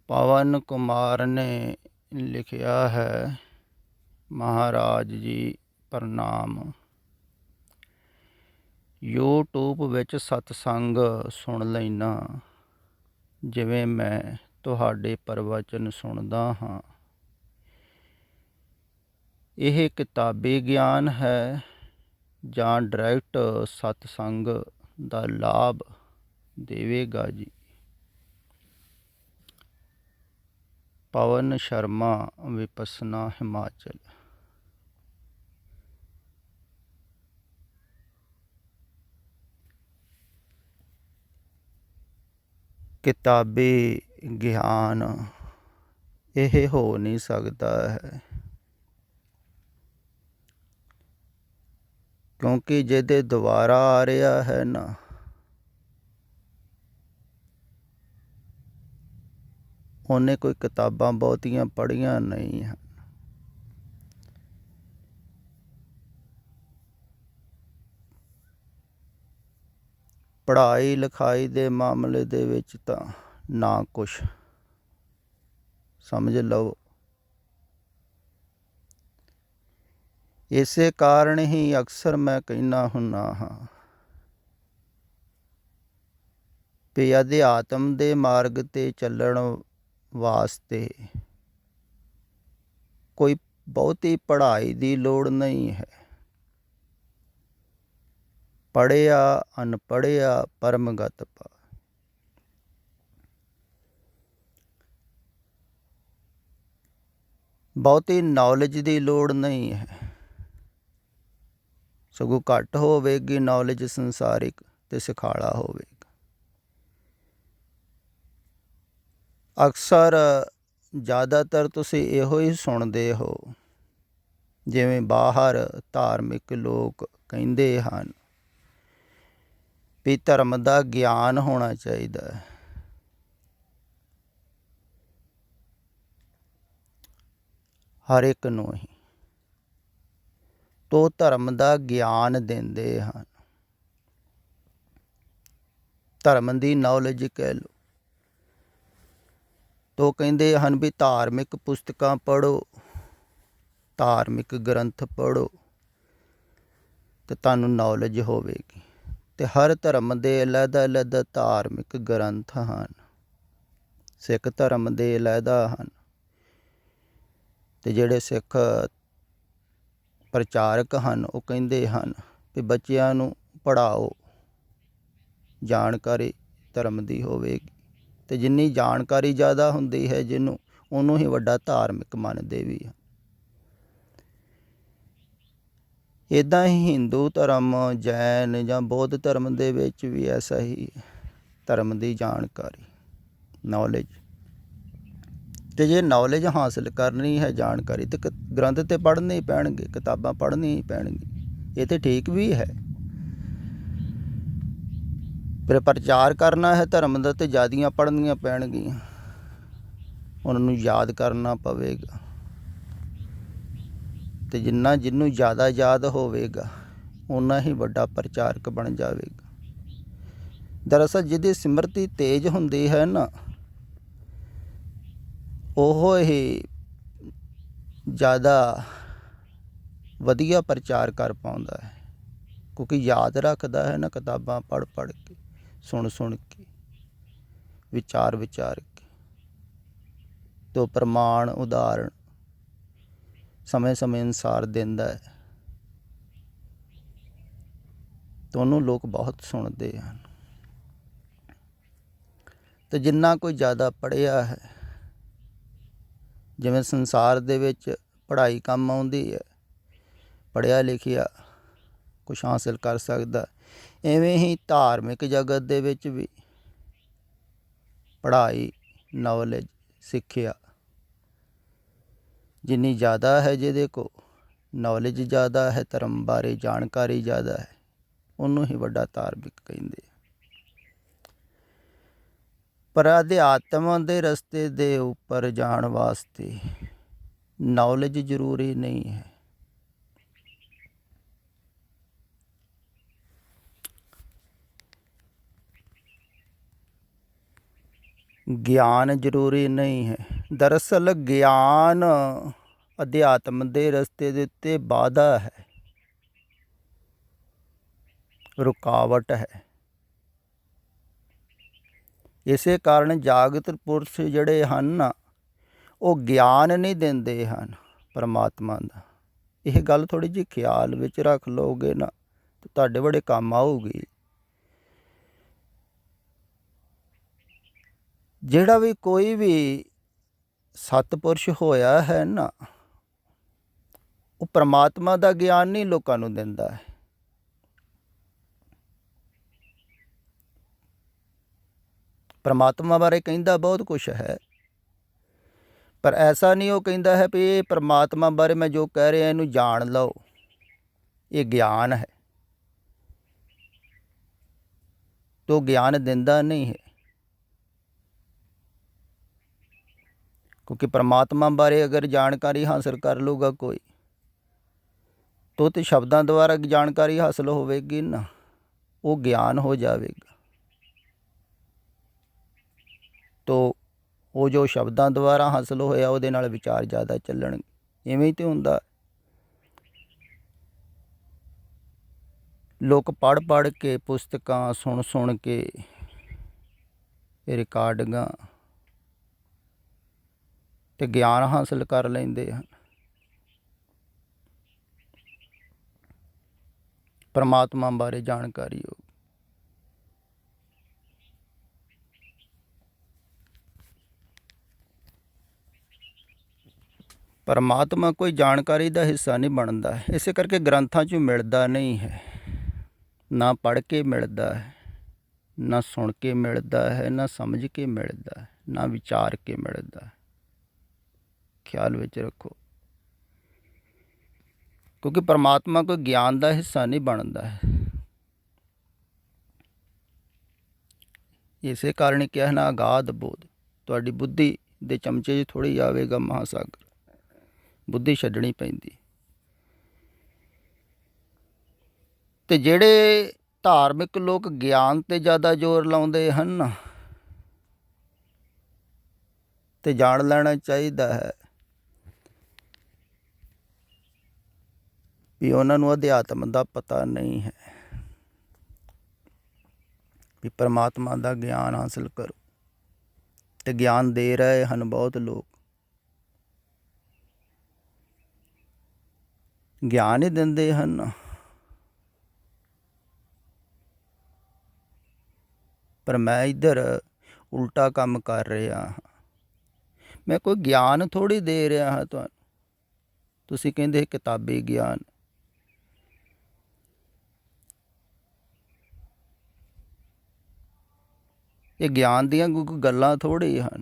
पवन कुमार ने लिखिया है। महाराज जी प्रणाम। यूट्यूब विच सतसंग सुन लैना, जिवें मैं तुहाडे प्रवचन सुनदा हाँ। ਇਹ ਕਿਤਾਬੀ ਗਿਆਨ ਹੈ ਜਾਂ ਡਾਇਰੈਕਟ ਸਤਸੰਗ ਦਾ ਲਾਭ ਦੇਵੇਗਾ ਜੀ। ਪਵਨ ਸ਼ਰਮਾ, ਵਿਪਸਨਾ, ਹਿਮਾਚਲ। ਕਿਤਾਬੀ ਗਿਆਨ ਇਹ ਹੋ ਨਹੀਂ ਸਕਦਾ ਹੈ, ਕਿਉਂਕਿ ਜਿਹਦੇ ਦੁਆਰਾ ਆ ਰਿਹਾ ਹੈ ਨਾ, ਉਹਨੇ ਕੋਈ ਕਿਤਾਬਾਂ ਬਹੁਤੀਆਂ ਪੜ੍ਹੀਆਂ ਨਹੀਂ ਹਨ। ਪੜ੍ਹਾਈ ਲਿਖਾਈ ਦੇ ਮਾਮਲੇ ਦੇ ਵਿੱਚ ਤਾਂ ਨਾ ਕੁਛ ਸਮਝ ਲਓ। ਇਸੇ ਕਾਰਨ ਹੀ ਅਕਸਰ ਮੈਂ ਕਹਿੰਦਾ ਹੁੰਦਾ ਹਾਂ ਵੀ ਅਧਿਆਤਮ ਦੇ ਮਾਰਗ 'ਤੇ ਚੱਲਣ ਵਾਸਤੇ ਕੋਈ ਬਹੁਤੀ ਪੜ੍ਹਾਈ ਦੀ ਲੋੜ ਨਹੀਂ ਹੈ। ਪੜ੍ਹਿਆ ਅਨਪੜ੍ਹਿਆ ਪਰਮਗਤ ਪਾ। ਬਹੁਤੀ ਨੌਲੇਜ ਦੀ ਲੋੜ ਨਹੀਂ ਹੈ, ਸਗੋਂ ਘੱਟ ਹੋਵੇਗੀ ਨੌਲੇਜ ਸੰਸਾਰਿਕ ਅਤੇ ਸਿਖਾਲਾ ਹੋਵੇਗਾ। ਅਕਸਰ ਜ਼ਿਆਦਾਤਰ ਤੁਸੀਂ ਇਹੋ ਹੀ ਸੁਣਦੇ ਹੋ, ਜਿਵੇਂ ਬਾਹਰ ਧਾਰਮਿਕ ਲੋਕ ਕਹਿੰਦੇ ਹਨ ਵੀ ਧਰਮ ਦਾ ਗਿਆਨ ਹੋਣਾ ਚਾਹੀਦਾ ਹੈ। ਹਰ ਇੱਕ ਨੂੰ ਹੀ ਤੋ ਧਰਮ ਦਾ ਗਿਆਨ ਦਿੰਦੇ ਹਨ। ਧਰਮ ਦੀ ਨੌਲੇਜ ਕਹਿ ਲਓ। ਤੋ ਕਹਿੰਦੇ ਹਨ ਵੀ ਧਾਰਮਿਕ ਪੁਸਤਕਾਂ ਪੜ੍ਹੋ, ਧਾਰਮਿਕ ਗ੍ਰੰਥ ਪੜ੍ਹੋ ਅਤੇ ਤੁਹਾਨੂੰ ਨੌਲੇਜ ਹੋਵੇਗੀ। ਅਤੇ ਹਰ ਧਰਮ ਦੇ ਅਲੱਗ ਅਲੱਗ ਧਾਰਮਿਕ ਗ੍ਰੰਥ ਹਨ। ਸਿੱਖ ਧਰਮ ਦੇ ਅਲੱਗਾ ਹਨ, ਅਤੇ ਜਿਹੜੇ ਸਿੱਖ ਪ੍ਰਚਾਰਕ ਹਨ ਉਹ ਕਹਿੰਦੇ ਹਨ ਵੀ ਬੱਚਿਆਂ ਨੂੰ ਪੜ੍ਹਾਓ, ਜਾਣਕਾਰੀ ਧਰਮ ਦੀ ਹੋਵੇਗੀ। ਅਤੇ ਜਿੰਨੀ ਜਾਣਕਾਰੀ ਜ਼ਿਆਦਾ ਹੁੰਦੀ ਹੈ ਉਹਨੂੰ ਹੀ ਵੱਡਾ ਧਾਰਮਿਕ ਮੰਨਦੇ ਵੀ ਹਨ। ਇੱਦਾਂ ਹੀ ਹਿੰਦੂ ਧਰਮ, ਜੈਨ ਜਾਂ ਬੌਧ ਧਰਮ ਦੇ ਵਿੱਚ ਵੀ ਐਸਾ ਹੀ ਧਰਮ ਦੀ ਜਾਣਕਾਰੀ, ਨੌਲੇਜ। ਅਤੇ ਜੇ ਨੌਲੇਜ ਹਾਸਿਲ ਕਰਨੀ ਹੈ, ਜਾਣਕਾਰੀ, ਤਾਂ ਗ੍ਰੰਥ ਤਾਂ ਪੜ੍ਹਨੇ ਹੀ ਪੈਣਗੇ, ਕਿਤਾਬਾਂ ਪੜ੍ਹਨੀਆਂ ਹੀ ਪੈਣਗੀਆਂ। ਇਹ ਤਾਂ ਠੀਕ ਵੀ ਹੈ। ਫਿਰ ਪ੍ਰਚਾਰ ਕਰਨਾ ਹੈ ਧਰਮ ਦਾ ਤਾਂ ਜ਼ਿਆਦੀਆਂ ਪੜ੍ਹਨੀਆਂ ਪੈਣਗੀਆਂ, ਉਹਨਾਂ ਨੂੰ ਯਾਦ ਕਰਨਾ ਪਵੇਗਾ। ਅਤੇ ਜਿਹਨੂੰ ਜ਼ਿਆਦਾ ਯਾਦ ਹੋਵੇਗਾ ਓਨਾ ਹੀ ਵੱਡਾ ਪ੍ਰਚਾਰਕ ਬਣ ਜਾਵੇਗਾ। ਦਰਅਸਲ ਜਿਹਦੀ ਸਿਮਰਤੀ ਤੇਜ਼ ਹੁੰਦੀ ਹੈ ਨਾ, ਉਹ ਹੀ ਜ਼ਿਆਦਾ ਵਧੀਆ ਪ੍ਰਚਾਰ ਕਰ ਪਾਉਂਦਾ ਹੈ, ਕਿਉਂਕਿ ਯਾਦ ਰੱਖਦਾ ਹੈ ਨਾ ਕਿਤਾਬਾਂ ਪੜ੍ਹ ਪੜ੍ਹ ਕੇ, ਸੁਣ ਕੇ, ਵਿਚਾਰ ਕੇ, ਤੋਂ ਪ੍ਰਮਾਣ ਉਦਾਹਰਣ ਸਮੇਂ ਸਮੇਂ ਅਨੁਸਾਰ ਦਿੰਦਾ ਹੈ, ਤਾਂ ਉਹਨੂੰ ਲੋਕ ਬਹੁਤ ਸੁਣਦੇ ਹਨ। ਅਤੇ ਜਿੰਨਾ ਕੋਈ ਜ਼ਿਆਦਾ ਪੜ੍ਹਿਆ ਹੈ, ਜਿਵੇਂ ਸੰਸਾਰ ਦੇ ਵਿੱਚ ਪੜ੍ਹਾਈ ਕੰਮ ਆਉਂਦੀ ਹੈ, ਪੜ੍ਹਿਆ ਲਿਖਿਆ ਕੁਛ ਹਾਸਿਲ ਕਰ ਸਕਦਾ, ਇਵੇਂ ਹੀ ਧਾਰਮਿਕ ਜਗਤ ਦੇ ਵਿੱਚ ਵੀ ਪੜ੍ਹਾਈ, ਨੌਲੇਜ, ਸਿੱਖਿਆ ਜਿੰਨੀ ਜ਼ਿਆਦਾ ਹੈ, ਜਿਹਦੇ ਕੋਲ ਨੌਲੇਜ ਜ਼ਿਆਦਾ ਹੈ, ਧਰਮ ਬਾਰੇ ਜਾਣਕਾਰੀ ਜ਼ਿਆਦਾ ਹੈ, ਉਹਨੂੰ ਹੀ ਵੱਡਾ ਧਾਰਮਿਕ ਕਹਿੰਦੇ। ਪਰ ਅਧਿਆਤਮ ਦੇ ਰਸਤੇ ਦੇ ਉੱਪਰ ਜਾਣ ਵਾਸਤੇ ਨੌਲੇਜ ਜ਼ਰੂਰੀ ਨਹੀਂ ਹੈ। ਗਿਆਨ ਜ਼ਰੂਰੀ ਨਹੀਂ ਹੈ। ਦਰਅਸਲ ਗਿਆਨ ਅਧਿਆਤਮ ਦੇ ਰਸਤੇ ਦੇ ਉੱਤੇ ਬਾਧਾ ਹੈ, ਰੁਕਾਵਟ ਹੈ। ਇਸੇ ਕਾਰਨ ਜਾਗਤ ਪੁਰਸ਼ ਜਿਹੜੇ ਹਨ ਨਾ, ਉਹ ਗਿਆਨ ਨਹੀਂ ਦਿੰਦੇ ਹਨ ਪਰਮਾਤਮਾ ਦਾ। ਇਹ ਗੱਲ ਥੋੜ੍ਹੀ ਜਿਹੀ ਖਿਆਲ ਵਿੱਚ ਰੱਖ ਲਓਗੇ ਨਾ ਤਾਂ ਤੁਹਾਡੇ ਬੜੇ ਕੰਮ ਆਊਗੀ। ਜਿਹੜਾ ਵੀ ਕੋਈ ਵੀ ਸਤਪੁਰਸ਼ ਹੋਇਆ ਹੈ ਨਾ, ਉਹ ਪਰਮਾਤਮਾ ਦਾ ਗਿਆਨ ਨਹੀਂ ਲੋਕਾਂ ਨੂੰ ਦਿੰਦਾ ਹੈ। ਪਰਮਾਤਮਾ ਬਾਰੇ ਕਹਿੰਦਾ ਬਹੁਤ ਕੁਛ ਹੈ, ਪਰ ਐਸਾ ਨਹੀਂ ਉਹ ਕਹਿੰਦਾ ਹੈ ਵੀ ਇਹ ਪਰਮਾਤਮਾ ਬਾਰੇ ਮੈਂ ਜੋ ਕਹਿ ਰਿਹਾ ਇਹਨੂੰ ਜਾਣ ਲਓ, ਇਹ ਗਿਆਨ ਹੈ। ਤੋ ਗਿਆਨ ਦਿੰਦਾ ਨਹੀਂ ਹੈ, ਕਿਉਂਕਿ ਪਰਮਾਤਮਾ ਬਾਰੇ ਅਗਰ ਜਾਣਕਾਰੀ ਹਾਸਲ ਕਰ ਲੂਗਾ ਕੋਈ ਤਾਂ ਸ਼ਬਦਾਂ ਦੁਆਰਾ ਜਾਣਕਾਰੀ ਹਾਸਲ ਹੋਵੇਗੀ ਨਾ, ਉਹ ਗਿਆਨ ਹੋ ਜਾਵੇਗਾ। ਤੋ ਉਹ ਜੋ ਸ਼ਬਦਾਂ ਦੁਆਰਾ ਹਾਸਲ ਹੋਇਆ ਉਹਦੇ ਨਾਲ ਵਿਚਾਰ ਜ਼ਿਆਦਾ ਚੱਲਣਗੇ। ਇਵੇਂ ਹੀ ਤਾਂ ਹੁੰਦਾ। ਲੋਕ ਪੜ੍ਹ ਪੜ੍ਹ ਕੇ, ਪੁਸਤਕਾਂ ਸੁਣ ਸੁਣ ਕੇ, ਰਿਕਾਰਡਿੰਗਾਂ ਤੇ ਗਿਆਨ ਹਾਸਲ ਕਰ ਲੈਂਦੇ ਹਨ। ਪਰਮਾਤਮਾ ਬਾਰੇ ਜਾਣਕਾਰੀ ਹੋ। ਪਰਮਾਤਮਾ ਕੋਈ ਜਾਣਕਾਰੀ ਦਾ ਹਿੱਸਾ ਨਹੀਂ ਬਣਦਾ, ਇਸੇ ਕਰਕੇ ਗ੍ਰੰਥਾਂ 'ਚੋਂ ਮਿਲਦਾ ਨਹੀਂ ਹੈ। ਨਾ ਪੜ੍ਹ ਕੇ ਮਿਲਦਾ ਹੈ, ਨਾ ਸੁਣ ਕੇ ਮਿਲਦਾ ਹੈ, ਨਾ ਸਮਝ ਕੇ ਮਿਲਦਾ ਹੈ, ਨਾ ਵਿਚਾਰ ਕੇ ਮਿਲਦਾ ਹੈ। ਖਿਆਲ ਵਿੱਚ ਰੱਖੋ, ਕਿਉਂਕਿ ਪਰਮਾਤਮਾ ਕੋਈ ਗਿਆਨ ਦਾ ਹਿੱਸਾ ਨਹੀਂ ਬਣਦਾ ਹੈ। ਇਸੇ ਕਾਰਨ ਕਿਹਾ ਨਾ ਅਗਾਧ ਬੋਧ। ਤੁਹਾਡੀ ਬੁੱਧੀ ਦੇ ਚਮਚੇ 'ਚ ਥੋੜ੍ਹੀ ਆਵੇਗਾ ਮਹਾਸਾਗਰ, ਬੁੱਧੀ ਛੱਡਣੀ ਪੈਂਦੀ। ਤੇ ਜਿਹੜੇ ਧਾਰਮਿਕ ਲੋਕ ਗਿਆਨ 'ਤੇ ਜ਼ਿਆਦਾ ਜ਼ੋਰ ਲਾਉਂਦੇ ਹਨ ਨਾ, ਤੇ ਜਾਣ ਲੈਣਾ ਚਾਹੀਦਾ ਹੈ ਵੀ ਉਹਨਾਂ ਨੂੰ ਅਧਿਆਤਮ ਦਾ ਪਤਾ ਨਹੀਂ ਹੈ, ਵੀ ਪਰਮਾਤਮਾ ਦਾ ਗਿਆਨ ਹਾਸਲ ਕਰੋ। ਤੇ ਗਿਆਨ ਦੇ ਰਹੇ ਹਨ ਬਹੁਤ ਲੋਕ, ਗਿਆਨ ਹੀ ਦਿੰਦੇ ਹਨ, ਪਰ ਮੈਂ ਇੱਧਰ ਉਲਟਾ ਕੰਮ ਕਰ ਰਿਹਾ ਹਾਂ। ਮੈਂ ਕੋਈ ਗਿਆਨ ਥੋੜ੍ਹੀ ਦੇ ਰਿਹਾ ਹਾਂ ਤੁਹਾਨੂੰ। ਤੁਸੀਂ ਕਹਿੰਦੇ ਕਿਤਾਬੀ ਗਿਆਨ, ਇਹ ਗਿਆਨ ਦੀਆਂ ਕੋਈ ਗੱਲਾਂ ਥੋੜ੍ਹੀ ਹਨ।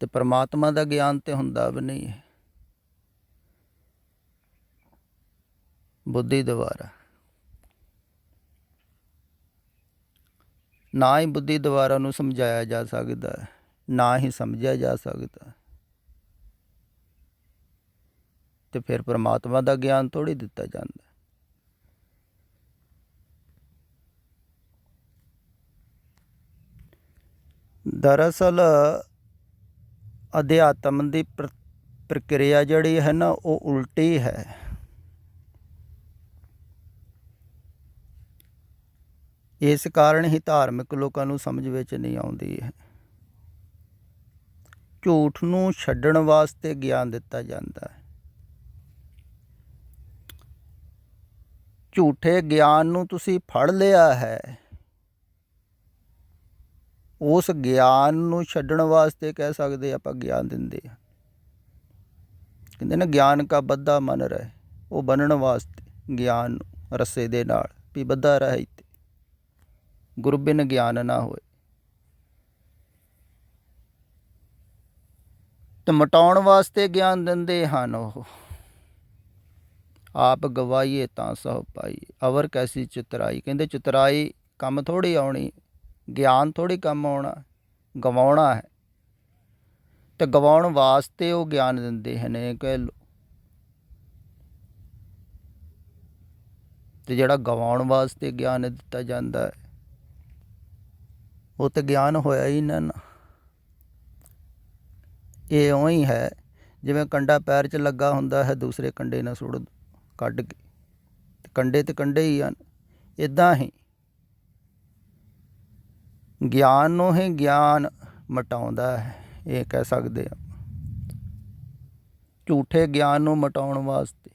ਤੇ ਪਰਮਾਤਮਾ ਦਾ ਗਿਆਨ ਤੇ ਹੁੰਦਾ ਵੀ ਨਹੀਂ ਹੈ ਬੁੱਧੀ ਦੁਆਰਾ। ਨਾ ਹੀ ਬੁੱਧੀ ਦੁਆਰਾ ਨੂੰ ਸਮਝਾਇਆ ਜਾ ਸਕਦਾ ਹੈ, ਨਾ ਹੀ ਸਮਝਿਆ ਜਾ ਸਕਦਾ। ਤੇ ਫਿਰ ਪਰਮਾਤਮਾ ਦਾ ਗਿਆਨ ਥੋੜ੍ਹੀ ਦਿੱਤਾ ਜਾਂਦਾ। ਦਰਅਸਲ ਅਧਿਆਤਮ ਦੀ ਪ੍ਰਕਿਰਿਆ ਜਿਹੜੀ ਹੈ ਨਾ, ਉਹ ਉਲਟੀ ਹੈ। ਇਸ ਕਾਰਨ ਹੀ ਧਾਰਮਿਕ ਲੋਕਾਂ ਨੂੰ ਸਮਝ ਵਿੱਚ ਨਹੀਂ ਆਉਂਦੀ ਹੈ। ਝੂਠ ਨੂੰ ਛੱਡਣ ਵਾਸਤੇ ਗਿਆਨ ਦਿੱਤਾ ਜਾਂਦਾ ਹੈ। ਝੂਠੇ ਗਿਆਨ ਨੂੰ ਤੁਸੀਂ ਫੜ ਲਿਆ ਹੈ, ਉਸ ਗਿਆਨ ਨੂੰ ਛੱਡਣ ਵਾਸਤੇ ਕਹਿ ਸਕਦੇ ਆਪਾਂ ਗਿਆਨ ਦਿੰਦੇ ਹਾਂ। ਕਹਿੰਦੇ ਨਾ ਗਿਆਨ ਕਾ ਬੱਧਾ ਮਨ ਰਹੇ, ਉਹ ਬੰਨਣ ਵਾਸਤੇ ਗਿਆਨ ਨੂੰ ਰੱਸੇ ਦੇ ਨਾਲ ਵੀ ਬੱਧਾ ਰਹੇ ਤੇ ਗੁਰੂ ਬਿਨ ਗਿਆਨ ਨਾ ਹੋਏ। ਤੇ ਮਿਟਾਉਣ ਵਾਸਤੇ ਗਿਆਨ ਦਿੰਦੇ ਹਨ ਉਹ। ਆਪ ਗਵਾਈਏ ਤਾਂ ਸਹੁ ਪਾਈਏ, ਅਵਰ ਕੈਸੀ ਚਤੁਰਾਈ। ਕਹਿੰਦੇ ਚਤੁਰਾਈ ਕੰਮ ਥੋੜ੍ਹੀ ਆਉਣੀ, ਗਿਆਨ ਥੋੜ੍ਹੀ ਕੰਮ ਆਉਣਾ, ਗਵਾਉਣਾ ਹੈ। ਤੇ ਗਵਾਉਣ ਵਾਸਤੇ ਉਹ ਗਿਆਨ ਦਿੰਦੇ ਹਨ, ਇਹ ਕਹਿ ਲਓ। ਤੇ ਜਿਹੜਾ ਗਵਾਉਣ ਵਾਸਤੇ ਗਿਆਨ ਦਿੱਤਾ ਜਾਂਦਾ ਹੈ, ਉਹ ਤਾਂ ਗਿਆਨ ਹੋਇਆ ਹੀ ਨਾ। ਇਹ ਉਵੇਂ ਹੀ ਹੈ ਜਿਵੇਂ ਕੰਡਾ ਪੈਰ 'ਚ ਲੱਗਾ ਹੁੰਦਾ ਹੈ, ਦੂਸਰੇ ਕੰਡੇ ਨਾਲ ਸੁੱਟ ਕੱਢ ਕੇ, ਕੰਡੇ ਤੇ ਕੰਡੇ ਹੀ ਹਨ। ਇੱਦਾਂ ਹੀ ਗਿਆਨ ਨੂੰ ਹੀ ਗਿਆਨ ਮਿਟਾਉਂਦਾ ਹੈ, ਇਹ ਕਹਿ ਸਕਦੇ ਹਾਂ। ਝੂਠੇ ਗਿਆਨ ਨੂੰ ਮਿਟਾਉਣ ਵਾਸਤੇ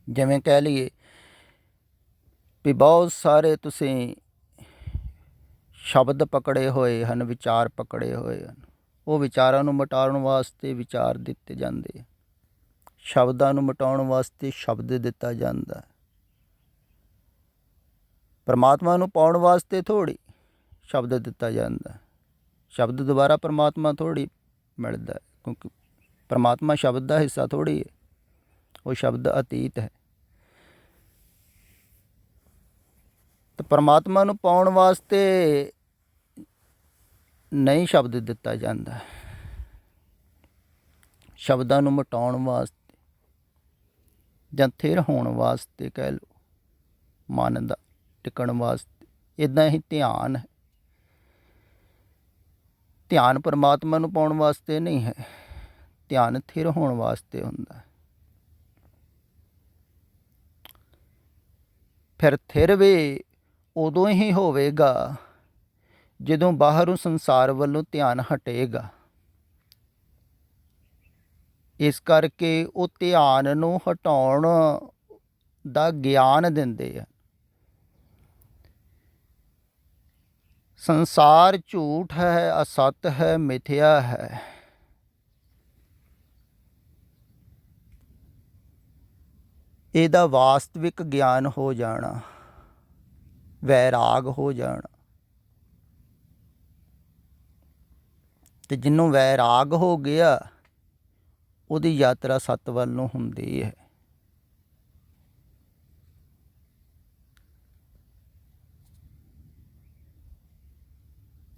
ਜਿਵੇਂ ਕਹਿ ਲਈਏ ਵੀ ਬਹੁਤ ਸਾਰੇ ਤੁਸੀਂ ਸ਼ਬਦ ਪਕੜੇ ਹੋਏ ਹਨ, ਵਿਚਾਰ ਪਕੜੇ ਹੋਏ ਹਨ। ਉਹ ਵਿਚਾਰਾਂ ਨੂੰ ਮਿਟਾਉਣ ਵਾਸਤੇ ਵਿਚਾਰ ਦਿੱਤੇ ਜਾਂਦੇ, ਸ਼ਬਦਾਂ ਨੂੰ ਮਿਟਾਉਣ ਵਾਸਤੇ ਸ਼ਬਦ ਦਿੱਤਾ ਜਾਂਦਾ। ਪਰਮਾਤਮਾ ਨੂੰ ਪਾਉਣ ਵਾਸਤੇ ਥੋੜ੍ਹੀ ਸ਼ਬਦ ਦਿੱਤਾ ਜਾਂਦਾ। ਸ਼ਬਦ ਦੁਬਾਰਾ ਪਰਮਾਤਮਾ ਥੋੜ੍ਹੀ ਮਿਲਦਾ, ਕਿਉਂਕਿ ਪਰਮਾਤਮਾ ਸ਼ਬਦ ਦਾ ਹਿੱਸਾ ਥੋੜ੍ਹੀ ਹੈ, ਉਹ ਸ਼ਬਦ ਅਤੀਤ ਹੈ। ਤਾਂ ਪਰਮਾਤਮਾ ਨੂੰ ਪਾਉਣ ਵਾਸਤੇ ਨਹੀਂ ਸ਼ਬਦ ਦਿੱਤਾ ਜਾਂਦਾ, ਸ਼ਬਦਾਂ ਨੂੰ ਮਿਟਾਉਣ ਵਾਸਤੇ ਜਾਂ ਥਿਰ ਹੋਣ ਵਾਸਤੇ ਕਹਿ ਲਓ, ਮਨ ਦਾ ਟਿਕਣ ਵਾਸਤੇ। ਇੱਦਾਂ ਹੀ ਧਿਆਨ ਹੈ, ਧਿਆਨ ਪਰਮਾਤਮਾ ਨੂੰ ਪਾਉਣ ਵਾਸਤੇ ਨਹੀਂ ਹੈ, ਧਿਆਨ ਥਿਰ ਹੋਣ ਵਾਸਤੇ ਹੁੰਦਾ। ਫਿਰ ਥਿਰ ਵੀ ਉਦੋਂ ਹੀ ਹੋਵੇਗਾ ਜਦੋਂ ਬਾਹਰੋਂ ਸੰਸਾਰ ਵੱਲੋਂ ਧਿਆਨ ਹਟੇਗਾ। ਇਸ ਕਰਕੇ ਉਹ ਧਿਆਨ ਨੂੰ ਹਟਾਉਣ ਦਾ ਗਿਆਨ ਦਿੰਦੇ ਆ। ਸੰਸਾਰ ਝੂਠ ਹੈ, ਅਸਤ ਹੈ, ਮਿਥਿਆ ਹੈ। ਇਹਦਾ ਵਾਸਤਵਿਕ ਗਿਆਨ ਹੋ ਜਾਣਾ, ਵੈਰਾਗ ਹੋ ਜਾਣਾ। ਤੇ ਜਿਹਨੂੰ ਵੈਰਾਗ ਹੋ ਗਿਆ, ਉਹਦੀ ਯਾਤਰਾ ਸੱਤ ਵੱਲ ਨੂੰ ਹੁੰਦੀ ਹੈ।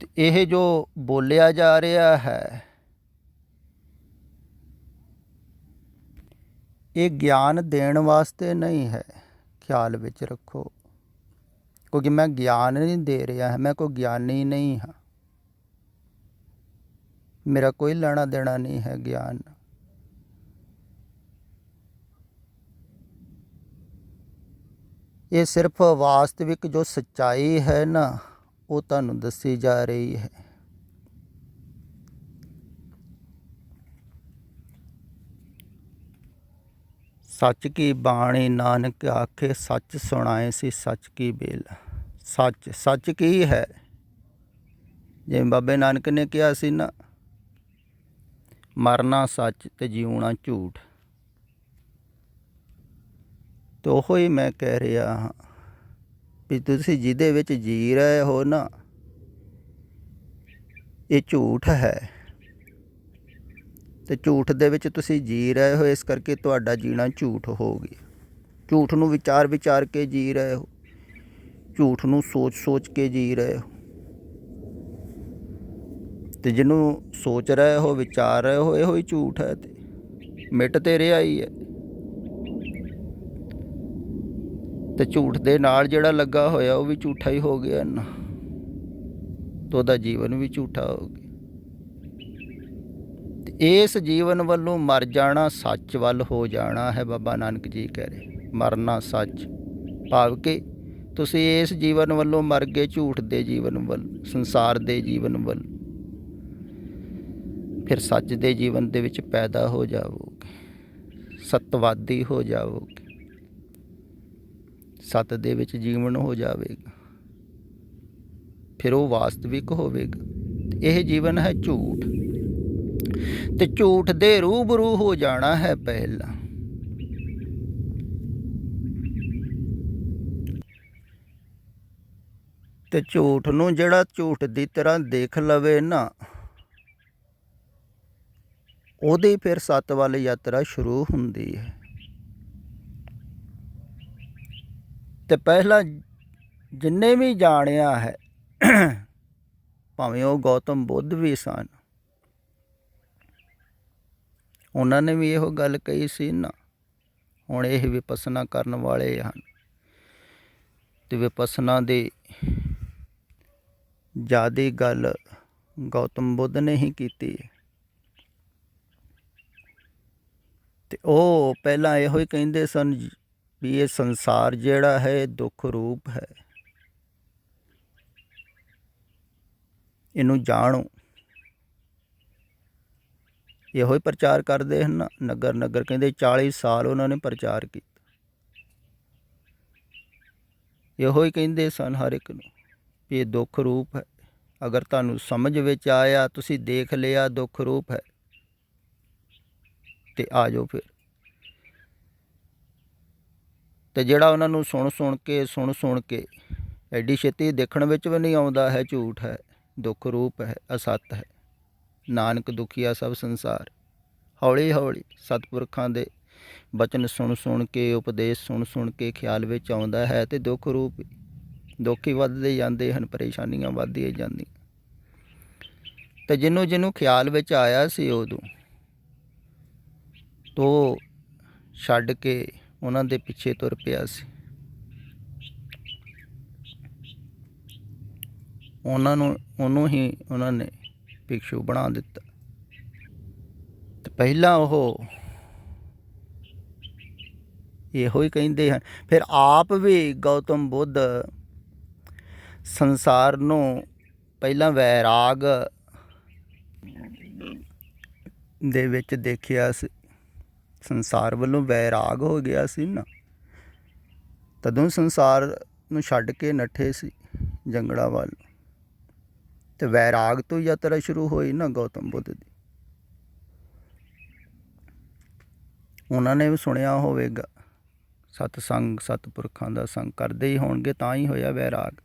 ਤੇ ਇਹ ਜੋ ਬੋਲਿਆ ਜਾ ਰਿਹਾ ਹੈ, ਇਹ ਗਿਆਨ ਦੇਣ ਵਾਸਤੇ ਨਹੀਂ ਹੈ, ਖਿਆਲ ਵਿੱਚ ਰੱਖੋ। ਕਿਉਂਕਿ ਮੈਂ ਗਿਆਨ ਨਹੀਂ ਦੇ ਰਿਹਾ, ਮੈਂ ਕੋਈ ਗਿਆਨੀ ਨਹੀਂ ਹਾਂ, ਮੇਰਾ ਕੋਈ ਲੈਣਾ ਦੇਣਾ ਨਹੀਂ ਹੈ ਗਿਆਨ। ਇਹ ਸਿਰਫ ਵਾਸਤਵਿਕ ਜੋ ਸੱਚਾਈ ਹੈ ਨਾ, ਉਹ ਤੁਹਾਨੂੰ ਦੱਸੀ ਜਾ ਰਹੀ ਹੈ। ਸੱਚ ਕੀ ਬਾਣੀ ਨਾਨਕ ਆਖੇ, ਸੱਚ ਸੁਣਾਏ ਸੀ ਸੱਚ ਕੀ ਬੇਲ। ਸੱਚ, ਸੱਚ ਕੀ ਹੈ? ਜਿਵੇਂ ਬਾਬੇ ਨਾਨਕ ਨੇ ਕਿਹਾ ਸੀ ਨਾ, ਮਰਨਾ ਸੱਚ ਤੇ ਜਿਉਣਾ ਝੂਠ। ਤੇ ਉਹੋ ਹੀ ਮੈਂ ਕਹਿ ਰਿਹਾ ਹਾਂ ਵੀ ਤੁਸੀਂ ਜਿਹਦੇ ਵਿੱਚ ਜੀ ਰਹੇ ਹੋ ਨਾ, ਇਹ ਝੂਠ ਹੈ। ਤੇ ਝੂਠ ਦੇ ਵਿੱਚ ਤੁਸੀਂ ਜੀ ਰਹੇ ਹੋ, ਇਸ ਕਰਕੇ ਤੁਹਾਡਾ ਜੀਣਾ ਝੂਠ ਹੋ ਗਿਆ। ਝੂਠ ਨੂੰ ਵਿਚਾਰ ਵਿਚਾਰ ਕੇ ਜੀ ਰਹੇ ਹੋ, ਝੂਠ ਨੂੰ ਸੋਚ ਸੋਚ ਕੇ ਜੀ ਰਹੇ ਹੋ। ਤੇ ਜਿਹਨੂੰ ਸੋਚ ਰਹੇ ਹੋ, ਵਿਚਾਰ ਰਹੇ ਹੋ, ਇਹੋ ਹੀ ਝੂਠ ਹੈ। ਤੇ ਮਿਟ ਤੇ ਰਿਹਾ ਹੀ ਹੈ। ਤੇ ਝੂਠ ਦੇ ਨਾਲ ਜਿਹੜਾ ਲੱਗਾ ਹੋਇਆ ਉਹ ਵੀ ਝੂਠਾ ਹੀ ਹੋ ਗਿਆ ਨਾ, ਤੇ ਉਹਦਾ ਜੀਵਨ ਵੀ ਝੂਠਾ ਹੋ ਗਿਆ। ਇਸ ਜੀਵਨ ਵੱਲੋਂ ਮਰ ਜਾਣਾ ਸੱਚ ਵੱਲ ਹੋ ਜਾਣਾ ਹੈ। ਬਾਬਾ ਨਾਨਕ ਜੀ ਕਹਿ ਰਹੇ ਮਰਨਾ ਸੱਚ, ਭਾਵ ਕਿ ਤੁਸੀਂ ਇਸ ਜੀਵਨ ਵੱਲੋਂ ਮਰ ਗਏ ਝੂਠ ਦੇ ਜੀਵਨ ਵੱਲ, ਸੰਸਾਰ ਦੇ ਜੀਵਨ ਵੱਲ। ਫਿਰ ਸੱਚ ਦੇ ਜੀਵਨ ਦੇ ਵਿੱਚ ਪੈਦਾ ਹੋ ਜਾਵੋਗੇ, ਸਤਵਾਦੀ ਹੋ ਜਾਵੋਗੇ, ਸਤ ਦੇ ਵਿੱਚ ਜੀਵਨ ਹੋ ਜਾਵੇਗਾ। ਫਿਰ ਉਹ ਵਾਸਤਵਿਕ ਹੋਵੇਗਾ। ਇਹ ਜੀਵਨ ਹੈ ਝੂਠ, ਤੇ ਝੂਠ ਦੇ ਰੂਬਰੂ ਹੋ ਜਾਣਾ ਹੈ ਪਹਿਲਾਂ। ਤੇ ਝੂਠ ਨੂੰ ਜਿਹੜਾ ਝੂਠ ਦੀ ਤਰ੍ਹਾਂ ਦੇਖ ਲਵੇ ਨਾ, ਉਹਦੀ ਫਿਰ ਸੱਤ ਵੱਲ ਯਾਤਰਾ ਸ਼ੁਰੂ ਹੁੰਦੀ ਹੈ। ਤੇ ਪਹਿਲਾਂ ਜਿੰਨੇ ਵੀ ਜਾਣਿਆ ਹੈ, ਭਾਵੇਂ ਉਹ ਗੌਤਮ ਬੁੱਧ ਵੀ ਸਨ, ਉਹਨਾਂ ਨੇ ਵੀ ਇਹੋ ਗੱਲ ਕਹੀ ਸੀ ਨਾ। ਹੁਣ ਇਹ ਵਿਪਸਨਾ ਕਰਨ ਵਾਲੇ ਹਨ, ਤੇ ਵਿਪਸਨਾ ਦੇ ਜ਼ਿਆਦੀ ਗੱਲ ਗੌਤਮ ਬੁੱਧ ਨੇ ਹੀ ਕੀਤੀ ਹੈ। ਤੇ ਉਹ ਪਹਿਲਾਂ ਇਹੋ ਹੀ ਕਹਿੰਦੇ ਸਨ ਵੀ ਇਹ ਸੰਸਾਰ ਜਿਹੜਾ ਹੈ ਇਹ ਦੁੱਖ ਰੂਪ ਹੈ, ਇਹਨੂੰ ਜਾਣੋ। ਇਹੋ ਹੀ ਪ੍ਰਚਾਰ ਕਰਦੇ ਹਨ ਨਾ, ਨਗਰ ਨਗਰ ਕਹਿੰਦੇ 40 ਸਾਲ ਉਹਨਾਂ ਨੇ ਪ੍ਰਚਾਰ ਕੀਤਾ। ਇਹੋ ਹੀ ਕਹਿੰਦੇ ਸਨ ਹਰ ਇੱਕ ਨੂੰ ਵੀ ਇਹ ਦੁੱਖ ਰੂਪ ਹੈ। ਅਗਰ ਤੁਹਾਨੂੰ ਸਮਝ ਵਿੱਚ ਆਇਆ, ਤੁਸੀਂ ਦੇਖ ਲਿਆ ਦੁੱਖ ਰੂਪ ਹੈ, ਤੇ ਆ ਜਾਓ ਫਿਰ। ਤੇ ਜਿਹੜਾ ਉਹਨਾਂ ਨੂੰ ਸੁਣ ਸੁਣ ਕੇ ਐਡੀ ਛੇਤੀ ਦੇਖਣ ਵਿੱਚ ਵੀ ਨਹੀਂ ਆਉਂਦਾ ਹੈ ਝੂਠ ਹੈ, ਦੁੱਖ ਰੂਪ ਹੈ, ਅਸੱਤ ਹੈ। ਨਾਨਕ ਦੁਖੀਆ ਸਭ ਸੰਸਾਰ। ਹੌਲੀ ਹੌਲੀ ਸਤਿਪੁਰਖਾਂ ਦੇ ਬਚਨ ਸੁਣ ਕੇ, ਉਪਦੇਸ਼ ਸੁਣ ਕੇ ਖਿਆਲ ਵਿੱਚ ਆਉਂਦਾ ਹੈ ਤੇ ਦੁੱਖ ਰੂਪ ਦੁੱਖ ਹੀ ਵੱਧਦੇ ਜਾਂਦੇ ਹਨ, ਪਰੇਸ਼ਾਨੀਆਂ ਵੱਧਦੀਆਂ ਜਾਂਦੀਆਂ। ਤੇ ਜਿਹਨੂੰ ਖਿਆਲ ਵਿੱਚ ਆਇਆ ਸੀ ਉਦੋਂ ਤੋਂ ਛੱਡ ਕੇ ਉਹਨਾਂ ਦੇ ਪਿੱਛੇ ਤੁਰ ਪਿਆ ਸੀ। ਉਹਨੂੰ ਹੀ ਉਹਨਾਂ ਨੇ ਭਿਕਸ਼ੂ ਬਣਾ ਦਿੱਤਾ। ਤੇ ਪਹਿਲਾਂ ਉਹ ਇਹੋ ਹੀ ਕਹਿੰਦੇ ਹਨ। ਫਿਰ ਆਪ ਵੀ ਗੌਤਮ ਬੁੱਧ ਸੰਸਾਰ ਨੂੰ ਪਹਿਲਾਂ ਵੈਰਾਗ ਦੇ ਵਿੱਚ ਦੇਖਿਆ ਸੀ। ਸੰਸਾਰ ਵੱਲੋਂ ਵੈਰਾਗ ਹੋ ਗਿਆ ਸੀ ਨਾ, ਤਦੋਂ ਸੰਸਾਰ ਨੂੰ ਛੱਡ ਕੇ ਨੱਠੇ ਸੀ ਜੰਗਲਾਂ ਵੱਲ। ਤੇ ਵੈਰਾਗ ਤੋਂ ਯਾਤਰਾ ਸ਼ੁਰੂ ਹੋਈ ਨਾ ਗੌਤਮ ਬੁੱਧ ਦੀ। ਉਹਨਾਂ ਨੇ ਵੀ ਸੁਣਿਆ ਹੋਵੇਗਾ, ਸਤਸੰਗ ਸਤਿਪੁਰਖਾਂ ਦਾ ਸੰਗ ਕਰਦੇ ਹੀ ਹੋਣਗੇ, ਤਾਂ ਹੀ ਹੋਇਆ ਵੈਰਾਗ।